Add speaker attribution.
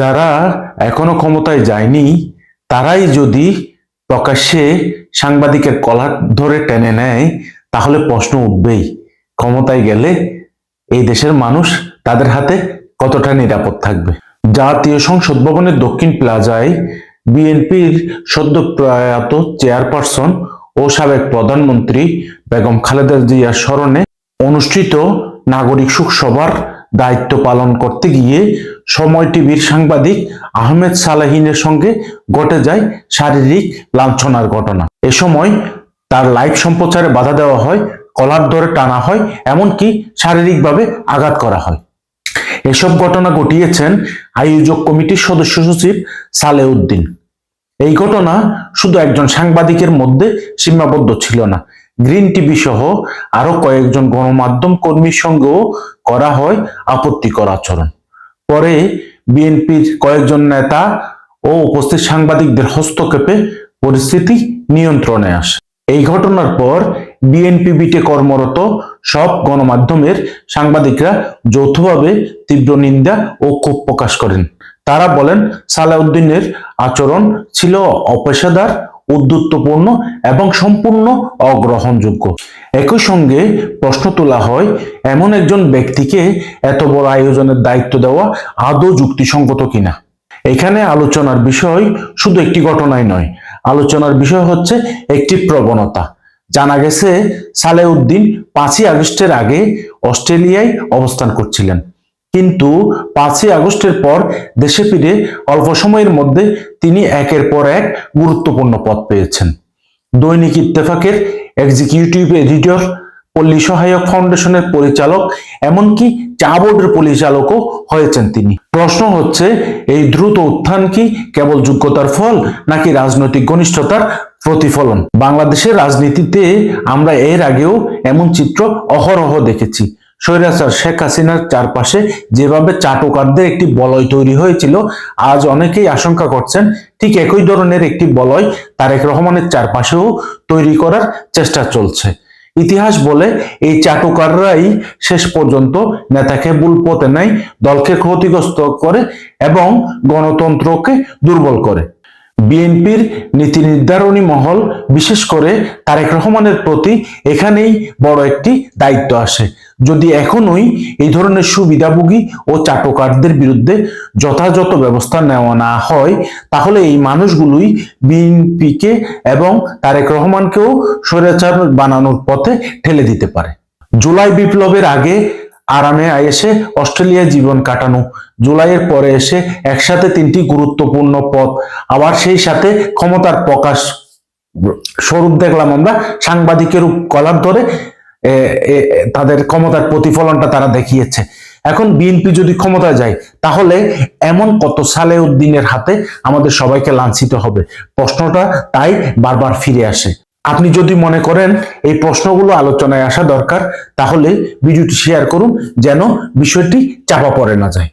Speaker 1: যারা এখনো ক্ষমতায় যায়নি তারাই যদি প্রকাশ্যে সাংবাদিকের কলার ধরে টেনে নেয়, তাহলে প্রশ্ন উঠবেই ক্ষমতায় গেলে এই দেশের মানুষ তাদের হাতে কতটা নিরাপদ থাকবে। জাতীয় সংসদ ভবনের দক্ষিণ প্লাজায় বিএনপির সদ্য প্রয়াত চেয়ারপারসন ও সাবেক প্রধানমন্ত্রী বেগম খালেদা জিয়ার স্মরণে অনুষ্ঠিত নাগরিক শোক সভার দায়িত্ব পালন করতে গিয়ে সময় টিভির সাংবাদিক আহমেদ সালাহিনের সঙ্গে ঘটে যায় শারীরিক লাঞ্ছনার ঘটনা। এ সময় তার লাইভ সম্প্রচারে বাধা দেওয়া হয়, কলার ধরে টানা হয়, এমনকি শারীরিকভাবে আঘাত করা হয়। এসব ঘটনা ঘটিয়েছেন আয়োজক কমিটির সদস্য সচিব সালেউদ্দিন। এই ঘটনা শুধু একজন সাংবাদিকের মধ্যে সীমাবদ্ধ ছিল না, গ্রিন টিভি সহ আরো কয়েকজন গণমাধ্যম কর্মীর সঙ্গেও করা হয় আপত্তিকর আচরণ। পরে বিএনপির কয়েকজন নেতা ও উপস্থিত সাংবাদিকদের হস্তক্ষেপে পরিস্থিতি নিয়ন্ত্রণে আসে। এই ঘটনার পর বিএনপি বিটে কর্মরত সব গণমাধ্যমের সাংবাদিকরা যৌথভাবে তীব্র নিন্দা ও ক্ষোভ প্রকাশ করেন। তারা বলেন সালাউদ্দিনের আচরণ ছিল অপেশাদার, উদ্ধত্তপূর্ণ এবং সম্পূর্ণ অগ্রহণযোগ্য। একই সঙ্গে প্রশ্ন তোলা হয়, এমন একজন ব্যক্তিকে এত বড় আয়োজনের দায়িত্ব দেওয়া আদৌ যুক্তিসঙ্গত কিনা। এখানে আলোচনার বিষয় শুধু একটি ঘটনাই নয়, আলোচনার বিষয় হচ্ছে একটি প্রবণতা। জানা গেছে সালেউদ্দিন 5ই আগস্টের আগে অস্ট্রেলিয়ায় অবস্থান করছিলেন, কিন্তু 5ই আগস্টের পর দেশে ফিরে অল্প সময়ের মধ্যে তিনি একের পর এক গুরুত্বপূর্ণ পদ পেয়েছেন। দৈনিক ইত্তেফাকের এক্সিকিউটিভ এডিটর, পল্লী সহায়ক ফাউন্ডেশনের পরিচালক, এমনকি চা বোর্ডের পরিচালকও হয়েছেন তিনি। প্রশ্ন হচ্ছে, এই দ্রুত উত্থান কি কেবল যোগ্যতার ফল নাকি রাজনৈতিক ঘনিষ্ঠতার প্রতিফলন? বাংলাদেশের রাজনীতিতে আমরা এর আগেও এমন চিত্র অহরহ দেখেছি। স্বৈরাচার শেখ হাসিনার চারপাশে যেভাবে চাটুকারদের একটি বলয় তৈরি হয়েছিল, আজ অনেকেই আশঙ্কা করছেন ঠিক একই ধরনের একটি বলয় তারেক রহমানের চারপাশেও তৈরি করার চেষ্টা চলছে। ইতিহাস বলে এই চাটুকাররাই শেষ পর্যন্ত নেতাকে ভুল পথে নেয়, দলকে ক্ষতিগ্রস্ত করে এবং গণতন্ত্রকে দুর্বল করে। বিএনপির নীতি নির্ধারণী মহল, বিশেষ করে তারেক রহমানের প্রতি এখানেই বড় একটি দায়িত্ব আসে। যদি এখনোই এই ধরনের সুবিধাভোগী ও চাটুকারদের বিরুদ্ধে যথাযথ ব্যবস্থা নেওয়া না হয়, তাহলে এই মানুষগুলোই বিএনপিকে এবং তারেক রহমানকেও স্বৈরাচার বানানোর পথে ঠেলে দিতে পারে। জুলাই বিপ্লবের আগে আরামে এসে অস্ট্রেলিয়ায় জীবন কাটানো, জুলাইয়ের পরে এসে একসাথে 3টি গুরুত্বপূর্ণ পদ, আবার সেই সাথে ক্ষমতার প্রকাশ স্বরূপ দেখলাম আমরা সাংবাদিকের কলার ধরে তাদের ক্ষমতার প্রতিফলনটা তারা দেখিয়েছে। এখন বিএনপি যদি ক্ষমতায় যায়, তাহলে এমন কত সালেউদ্দিনের হাতে আমাদের সবাইকে লাঞ্ছিত হবে? প্রশ্নটা তাই বারবার ফিরে আসে। আপনি যদি মনে করেন এই প্রশ্নগুলো আলোচনায় আসা দরকার, তাহলে ভিডিওটি শেয়ার করুন যেন বিষয়টি চাপা পড়ে না যায়।